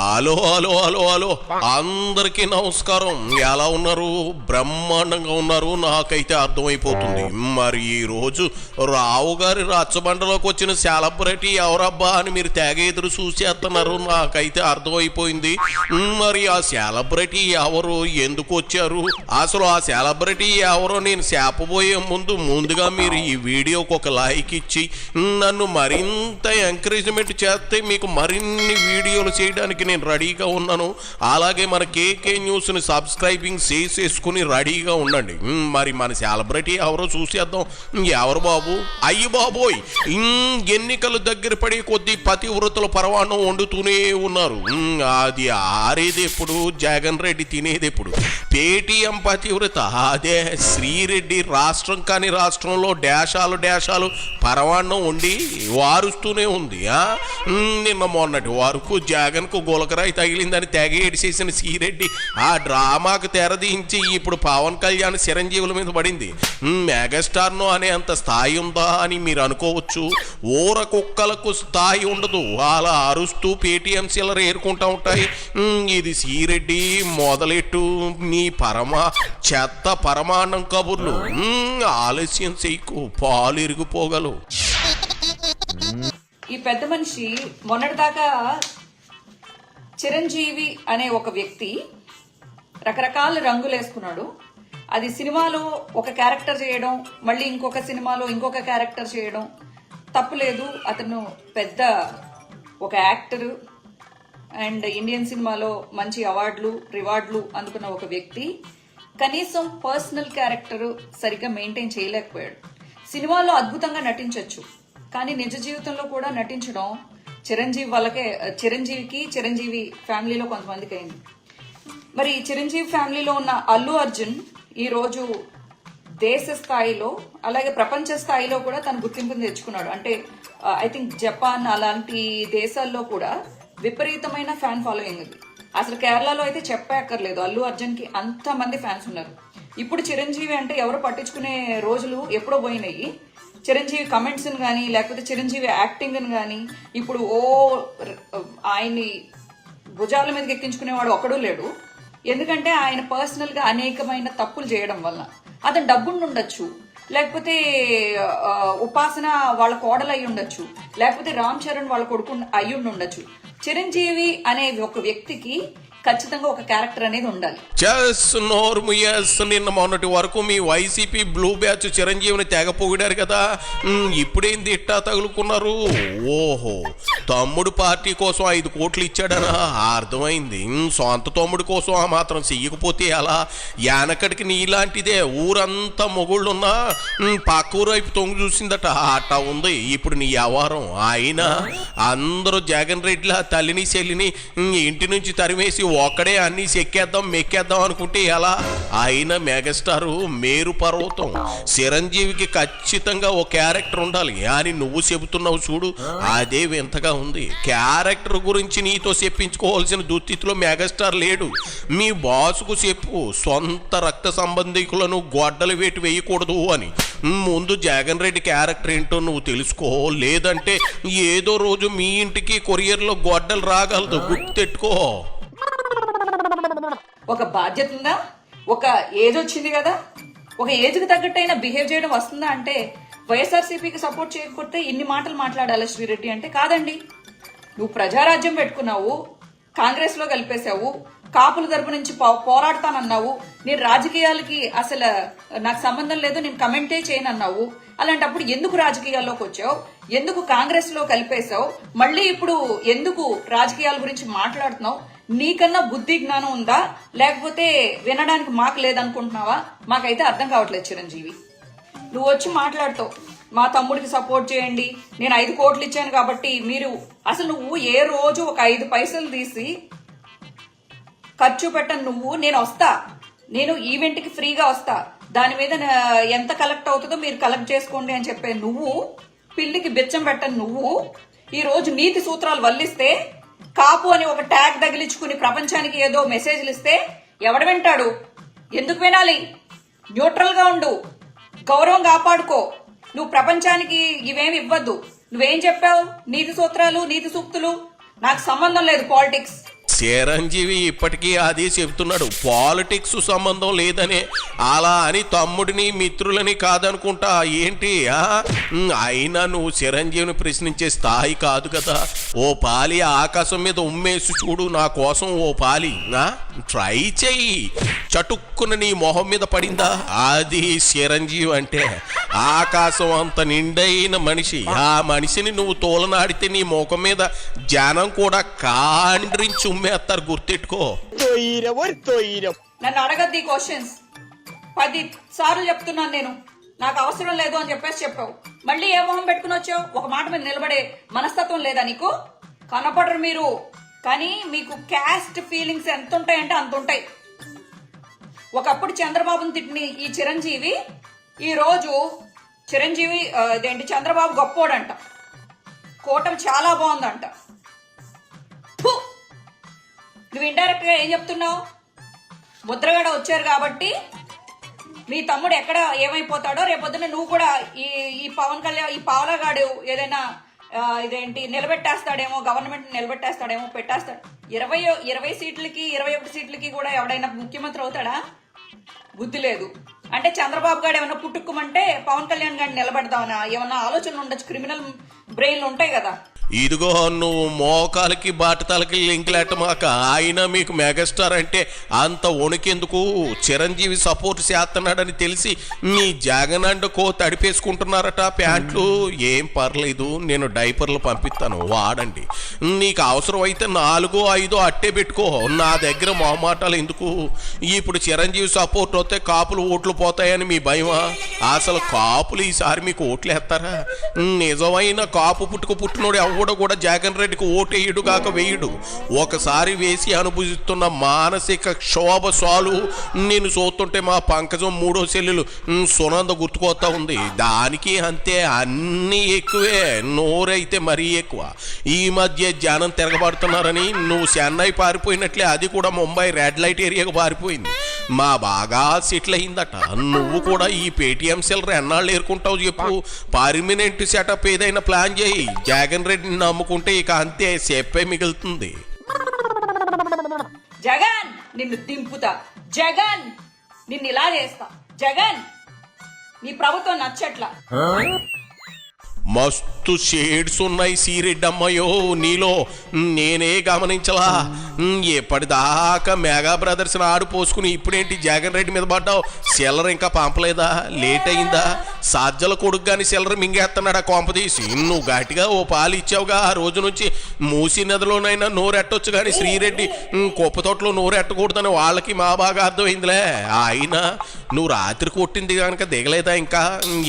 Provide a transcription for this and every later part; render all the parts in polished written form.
Hello hello hello hello అందరికీ నమస్కారం. ఎలా ఉన్నారు? బ్రహ్మాండంగా ఉన్నారు. నాకైతే అర్థమైపోతుంది. మరి ఈ రోజు రావు గారి రచ్చబండలోకి వచ్చిన సెలబ్రిటీ ఎవరబ్బా అని మీరు తెగ ఎదురు చూసేస్తున్నారు. నాకైతే అర్థమైపోయింది. మరి ఆ సెలబ్రిటీ ఎవరు, ఎందుకు వచ్చారు, అసలు ఆ సెలబ్రిటీ ఎవరో నేను చెప్పబోయే ముందుగా మీరు ఈ వీడియోకి ఒక లైక్ ఇచ్చి నన్ను మరింత ఎంకరేజ్మెంట్ చేస్తే మీకు మరిన్ని వీడియోలు చేయడానికి నేను రెడీగా ఉన్నాను. అలాగే మన కేకే న్యూస్ని సబ్స్క్రైబింగ్ చేసేసుకుని రెడీగా ఉండండి. మరి మన సెలబ్రిటీ ఎవరో చూసేద్దాం. ఎవరు బాబు? అయ్యి బాబోయ్, ఎన్నికలు దగ్గర పడే కొద్దీ పతివ్రతల పరవాణం వండుతూనే ఉన్నారు. అది ఆరేది ఎప్పుడు, జగన్ రెడ్డి తినేది ఎప్పుడు? పేటీఎం పతివ్రత అదే శ్రీరెడ్డి రాష్ట్రం కాని రాష్ట్రంలో డాషాలు పరవాణం వండి వారుస్తూనే ఉంది. నిన్న మొన్నటి వరకు జగన్కు గులకరాయి తగిలిందని తెగ ఏడిసేసిన శ్రీరెడ్డి ఆ డ్రామాకు తెరదించి ఇప్పుడు పవన్ కళ్యాణ్ చిరంజీవుల మీద పడింది. మెగాస్టార్ను అనే అంత స్థాయి ఉందా అని మీరు అనుకోవచ్చు. ఊర కుక్కలకు స్థాయి ఉండదు, అలా అరుస్తూ పేటీఎం సిల్లర్ ఏరుకుంటూ ఉంటాయి. ఇది శ్రీరెడ్డి మొదలెట్టు నీ చెత్త పరమాన్నం కబుర్లు. ఆలస్యం చేయకు, పాలు ఇరిగిపోగలవు. ఈ పెద్ద మనిషి మొన్నటిదాకా చిరంజీవి అనే ఒక వ్యక్తి రకరకాల రంగులు వేసుకున్నాడు. అది సినిమాలో ఒక క్యారెక్టర్ చేయడం, మళ్ళీ ఇంకొక సినిమాలో ఇంకొక క్యారెక్టర్ చేయడం తప్పులేదు. అతను పెద్ద ఒక యాక్టర్ అండ్ ఇండియన్ సినిమాలో మంచి అవార్డులు రివార్డులు అందుకున్న ఒక వ్యక్తి కనీసం పర్సనల్ క్యారెక్టర్ సరిగ్గా మెయింటైన్ చేయలేకపోయాడు. సినిమాలో అద్భుతంగా నటించవచ్చు, కానీ నిజ జీవితంలో కూడా నటించడం చిరంజీవి ఫ్యామిలీలో కొంతమందికి అయింది. మరి చిరంజీవి ఫ్యామిలీలో ఉన్న అల్లు అర్జున్ ఈరోజు దేశ స్థాయిలో అలాగే ప్రపంచ స్థాయిలో కూడా తన గుర్తింపుని తెచ్చుకున్నాడు. అంటే ఐ థింక్ జపాన్ అలాంటి దేశాల్లో కూడా విపరీతమైన ఫ్యాన్ ఫాలోయింగ్ ఉంది. అసలు కేరళలో అయితే చెప్పక్కర్లేదు, అల్లు అర్జున్ కి అంతమంది ఫ్యాన్స్ ఉన్నారు. ఇప్పుడు చిరంజీవి అంటే ఎవరు పట్టించుకునే రోజులు ఎప్పుడో పోయినాయి. చిరంజీవి కమెంట్స్ కానీ లేకపోతే చిరంజీవి యాక్టింగ్ కానీ ఇప్పుడు ఆయన్ని భుజాల మీదకి ఎక్కించుకునేవాడు ఒకడూ లేడు. ఎందుకంటే ఆయన పర్సనల్ గా అనేకమైన తప్పులు చేయడం వల్ల అతను డబ్బుండి ఉండొచ్చు, లేకపోతే ఉపాసన వాళ్ళ కోడలు అయి ఉండొచ్చు, లేకపోతే రామ్ చరణ్ వాళ్ళ కొడుకు అయ్యుండి ఉండొచ్చు. చిరంజీవి అనే ఒక వ్యక్తికి ఖచ్చితంగా ఒక క్యారెక్టర్ అనేది ఉండాలి. నిన్న మొన్నటి వరకు మీ వైసీపీ బ్లూ బ్యాచ్ చిరంజీవిని తెగ పొగిడారు కదా, ఇప్పుడేంది ఇట్టా తగులుకున్నారు? ఓహో, తమ్ముడు పార్టీ కోసం 5 కోట్లు ఇచ్చాడనా? అర్థమైంది. సొంత తమ్ముడు కోసం ఆ మాత్రం చెయ్యకపోతే అలా? యానకడికి నీలాంటిదే ఊరంతా మొగుళ్ళున్నా పక్క ఊరు వైపు తొంగి చూసిందట, అట్టా ఉంది ఇప్పుడు నీ వ్యవహారం. అయినా అందరూ జగన్ రెడ్డిలా తల్లిని చెల్లిని ఇంటి నుంచి తరిమేసి ఒక్కడే అన్ని మెక్కేద్దాం అనుకుంటే ఎలా? అయినా మెగాస్టారు మేరు పర్వతం చిరంజీవికి ఖచ్చితంగా ఓ క్యారెక్టర్ ఉండాలి అని నువ్వు చెబుతున్నావు చూడు, అదే వింతగా ఉంది. క్యారెక్టర్ గురించి నీతో చెప్పించుకోవాల్సిన దుస్థితిలో మెగాస్టార్ లేడు. మీ బాసుకు చెప్పు సొంత రక్త సంబంధికులను గొడ్డలు వేటి వేయకూడదు అని. ముందు జగన్ రెడ్డి క్యారెక్టర్ ఏంటో నువ్వు తెలుసుకో, లేదంటే ఏదో రోజు మీ ఇంటికి కొరియర్లో గొడ్డలు రాగలదు, గుర్తెట్టుకో. ఒక బాధ్యత ఉందా? ఒక ఏజ్ వచ్చింది కదా, ఒక ఏజ్కి తగ్గట్టయినా బిహేవ్ చేయడం వస్తుందా? అంటే వైఎస్ఆర్సీపీకి సపోర్ట్ చేయకపోతే ఇన్ని మాటలు మాట్లాడాలి శ్రీరెడ్డి అంటే? కాదండి. నువ్వు ప్రజారాజ్యం పెట్టుకున్నావు, కాంగ్రెస్ లో కలిపేశావు, కాపుల తరపు నుంచి పోరాడతానన్నావు, నేను రాజకీయాలకి అసలు నాకు సంబంధం లేదు, నేను కమెంటే చేయనన్నావు. అలాంటప్పుడు ఎందుకు రాజకీయాల్లోకి వచ్చావు? ఎందుకు కాంగ్రెస్ లో కలిపేశావు? మళ్ళీ ఇప్పుడు ఎందుకు రాజకీయాల గురించి మాట్లాడుతున్నావు? నీకన్నా బుద్ధి జ్ఞానం ఉందా, లేకపోతే వినడానికి మాకు లేదనుకుంటున్నావా? మాకైతే అర్థం కావట్లేదు చిరంజీవి. నువ్వు వచ్చి మాట్లాడుతావు, మా తమ్ముడికి సపోర్ట్ చేయండి, నేను 5 కోట్లు ఇచ్చాను కాబట్టి మీరు. అసలు నువ్వు ఏ రోజు ఒక 5 పైసలు తీసి ఖర్చు పెట్టను నువ్వు. నేను ఈవెంట్కి ఫ్రీగా వస్తా, దాని మీద ఎంత కలెక్ట్ అవుతుందో మీరు కలెక్ట్ చేసుకోండి అని చెప్పే నువ్వు, పిల్లికి బిచ్చం పెట్టను నువ్వు ఈ రోజు నీతి సూత్రాలు వల్లిస్తే, కాపు అని ఒక ట్యాగ్ తగిలించుకుని ప్రపంచానికి ఏదో మెసేజ్లు ఇస్తే ఎవడు వింటాడు? ఎందుకు వినాలి? న్యూట్రల్ గా ఉండు, గౌరవం కాపాడుకో. నువ్వు ప్రపంచానికి ఇవేమి ఇవ్వద్దు. నువ్వేం చెప్పావు? నీతి సూత్రాలు, నీతి సూక్తులు, నాకు సంబంధం లేదు పాలిటిక్స్. చిరంజీవి ఇప్పటికీ అదే చెబుతున్నాడు, పాలిటిక్స్ సంబంధం లేదనే. అలా అని తమ్ముడిని మిత్రులని కాదనుకుంటా ఏంటి? అయినా నువ్వు చిరంజీవిని ప్రశ్నించే స్థాయి కాదు కదా. ఓ పాలి ఆకాశం మీద ఉమ్మేసి చూడు నా కోసం, ఓ పాలి ట్రై చెయ్యి. చటుక్కున నీ మొహం మీద పడిందా? అది చిరంజీవి అంటే. ఆకాశం అంత నిండైన మనిషి. ఆ మనిషిని నువ్వు తోలనాడితే నీ ముఖం మీద జనం కూడా కాండ్రించి ఉమ్మేస్తారు, గుర్తెట్టుకో. నన్ను అడగద్ది క్వశ్చన్స్. 10 సార్లు చెప్తున్నాను నేను, నాకు అవసరం లేదు అని చెప్పావు. మళ్ళీ ఏ మొహం పెట్టుకుని వచ్చావు? ఒక మాట మీద నిలబడే మనస్తత్వం లేదా నీకు? కనపడరు మీరు, కానీ మీకు క్యాస్ట్ ఫీలింగ్స్ ఎంత ఉంటాయంటే అంత ఉంటాయి. ఒకప్పుడు చంద్రబాబుని తిట్టిన ఈ చిరంజీవి ఈ రోజు చంద్రబాబు గొప్పోడంట, కూటమి చాలా బాగుందంట. నువ్వు ఇండైరెక్ట్ గా ఏం చెప్తున్నావు? ముద్రగడ వచ్చారు కాబట్టి మీ తమ్ముడు ఎక్కడ ఏమైపోతాడో రేపొద్దున నువ్వు కూడా ఈ పవన్ కళ్యాణ్ ఈ పావలగాడు ఏదైనా నిలబెట్టేస్తాడేమో, గవర్నమెంట్ నిలబెట్టేస్తాడేమో, పెట్టేస్తాడు. 20 సీట్లకి 21 సీట్లకి కూడా ఎవడైనా ముఖ్యమంత్రి అవుతాడా? బుద్ధి లేదు అంటే చంద్రబాబు గారు ఏమన్నా పుట్టుకోమంటే పవన్ కళ్యాణ్ గారిని నిలబెడదామనా? ఏమన్నా ఆలోచనలు ఉండొచ్చు, క్రిమినల్ బ్రెయిన్లు ఉంటాయి కదా. ఇదిగో నువ్వు మోకాలకి బాటతలకి లింకులెట్టమాక. ఆయన మీకు మెగాస్టార్ అంటే అంత వణుకెందుకు? చిరంజీవి సపోర్ట్ చేస్తున్నాడని తెలిసి మీ జగన్ అండకో తడిపేసుకుంటున్నారట ప్యాంట్లు. ఏం పర్లేదు, నేను డైపర్లు పంపిస్తాను, వాడండి. నీకు అవసరం అయితే 4, 5 అట్టే పెట్టుకో. నా దగ్గర మొహమాటాలు ఎందుకు? ఇప్పుడు చిరంజీవి సపోర్ట్ వస్తే కాపులు ఓట్లు పోతాయని మీ భయమా? అసలు కాపులు ఈసారి మీకు ఓట్లు వేస్తారా? నిజమైన కాపు పుట్టినోడు ఎవడో కూడా జగన్ రెడ్డికి ఓటేయుడు కాక వేయుడు. ఒకసారి వేసి అనుభవిస్తున్న మానసిక క్షోభ సాలు. నేను చూస్తుంటే మా పంకజం 3వ చెల్లెలు సునంద గుర్తుకొస్తా ఉంది. దానికి అంతే, అన్నీ ఎక్కువే, నోరైతే మరీ ఎక్కువ. ఈ మధ్య జనం తిరగబడుతున్నారని నువ్వు చెన్నై పారిపోయినట్లే అది కూడా ముంబై రెడ్ లైట్ ఏరియాకు పారిపోయింది. మా బాగా సెటిల్ అయిందట. నువ్వు కూడా ఈ పేటిఎం సెల్లర్ ఎన్నాళ్ళు ఏరుకుంటావు చెప్పు? పర్మనెంట్ సెటప్ ఏదైనా ప్లాన్ చేయి. జగన్ రెడ్డిని నమ్ముకుంటే ఇక అంతే, చెప్పే మిగులుతుంది. జగన్ నిన్ను దింపుతా, జగన్ నిన్ను ఇలా చేస్తా, జగన్ నీ ప్రభుత్వం నచ్చట్లా. మస్తు షేడ్స్ ఉన్నాయి సీరెడ్డి అమ్మాయో నీలో, నేనే గమనించలా. ఎప్పటిదాకా మెగా బ్రదర్స్ ఆడు పోసుకుని ఇప్పుడేంటి జగన్ రెడ్డి మీద పడ్డావు? సెల్లర్ ఇంకా పంపలేదా? లేట్ అయిందా? సాధ్యల కొడుకు కానీ సెల్లర్ మింగేస్తున్నాడా కొంపదీసి? నువ్వు గట్టిగా ఓ పాలు ఇచ్చావుగా, ఆ రోజు నుంచి మూసి నదిలోనైనా నోరెట్టొచ్చు కానీ శ్రీరెడ్డి కుప్పతోటలో నోరెట్టకూడదని వాళ్ళకి మా బాగా అర్థమైందిలే. అయినా నువ్వు రాత్రి కొట్టింది కనుక దిగలేదా ఇంకా?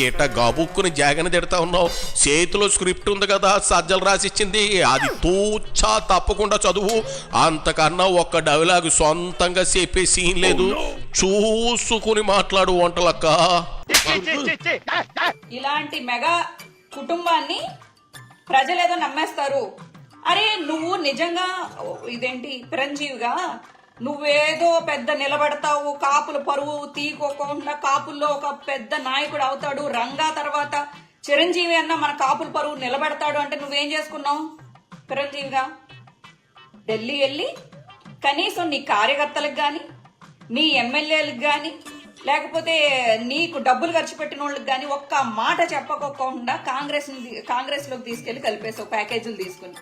ఎట్ట గబుక్కుని జగన్ తిడతా ఉన్నావు. చేతిలో స్క్రిప్ట్ ఉంది కదా, సజ్జలు రాసిచ్చింది, అది తూచా తప్పకుండా చదువు. అంతకన్నా ఒక్క డైలాగ్ సొంతంగా చెప్పే సీన్ లేదు, చూసుకుని మాట్లాడు వంటలక్క. ఇలాంటి మెగా కుటుంబాన్ని ప్రజలేదో నమ్మేస్తారు. అరే నువ్వు నిజంగా చిరంజీవిగా నువ్వేదో పెద్ద నిలబడతావు, కాపుల పరువు తీకోకుండా కాపుల్లో ఒక పెద్ద నాయకుడు అవుతాడు, రంగా తర్వాత చిరంజీవి అన్న మన కాపుల పరువు నిలబెడతాడు అంటే నువ్వేం చేసుకున్నావు? చిరంజీవిగా ఢిల్లీ వెళ్ళి కనీసం నీ కార్యకర్తలకు కానీ, నీ ఎమ్మెల్యేలకు కానీ, లేకపోతే నీకు డబ్బులు ఖర్చు పెట్టిన వాళ్ళకి కానీ ఒక్క మాట చెప్పకోకుండా కాంగ్రెస్లోకి తీసుకెళ్లి కలిపేసావు ప్యాకేజీలు తీసుకుని.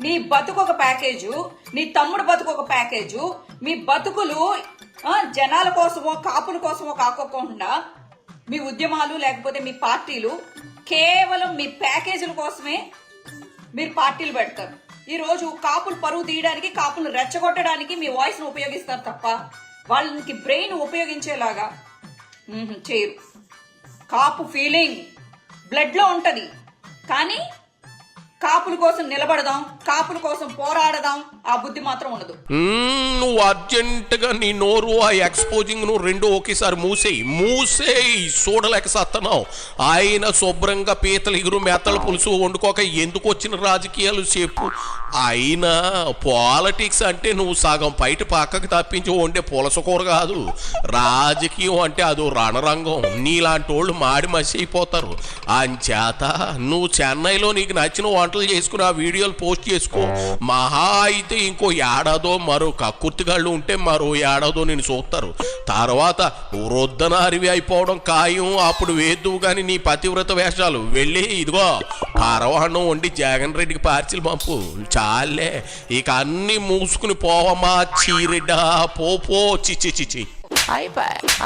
నీ బతుకు ఒక ప్యాకేజు, నీ తమ్ముడు బతుకు ఒక ప్యాకేజు. మీ బతుకులు జనాల కోసమో కాపుల కోసమో కాకోకుండా మీ ఉద్యమాలు లేకపోతే మీ పార్టీలు కేవలం మీ ప్యాకేజీల కోసమే మీరు పార్టీలు పెడతారు. ఈ రోజు కాపులు పరువు తీయడానికి, కాపులు రెచ్చగొట్టడానికి మీ వాయిస్ ను ఉపయోగిస్తారు తప్ప వాళ్ళకి బ్రెయిన్ ఉపయోగించేలాగా చేయరు. కాపు ఫీలింగ్ బ్లడ్ లో ఉంటది, కానీ కాపుల కోసం నిలబడదాం, కాపుల కోసం పోరాడదాం ఆ బుద్ధి మాత్రం ఉండదు. నువ్వు అర్జెంట్ గా నీ నోరు ఆ ఎక్స్పోజింగ్ ను రెండు ఒకేసారి మూసేయి చూడలేక సత్తనావు. ఆయన శుభ్రంగా పీతలు ఎగురు మెత్తల పులుసు వండుకోక ఎందుకు వచ్చిన రాజకీయాలు చెప్పు. అయినా పాలిటిక్స్ అంటే నువ్వు సగం బయట పక్కకు తప్పించి వండే పులసకూర కాదు. రాజకీయం అంటే అదో రణరంగం. నీలాంటి వాళ్ళు మాడి మసి అయిపోతారు. అంచేత నువ్వు చెన్నైలో నీకు నచ్చిన వంటలు చేసుకుని ఆ వీడియోలు పోస్ట్ చేసుకో. మహా అయితే ఇంకో ఏడాదో మరో కక్కుర్తిగాళ్ళు ఉంటే మరో ఏడాదో నేను చూస్తారు. తర్వాత వృద్ధనారివి అయిపోవడం ఖాయం. అప్పుడు వేద్దువు కానీ నీ పతివ్రత వేషాలు. వెళ్ళి ఇదిగో పరవాణం వండి జగన్ రెడ్డికి పార్సిల్ పంపు. చాలే ఇక అన్ని మూసుకుని పోవమ్మా చీరెడ్డా. పో చిచ్చి. అయిపోయి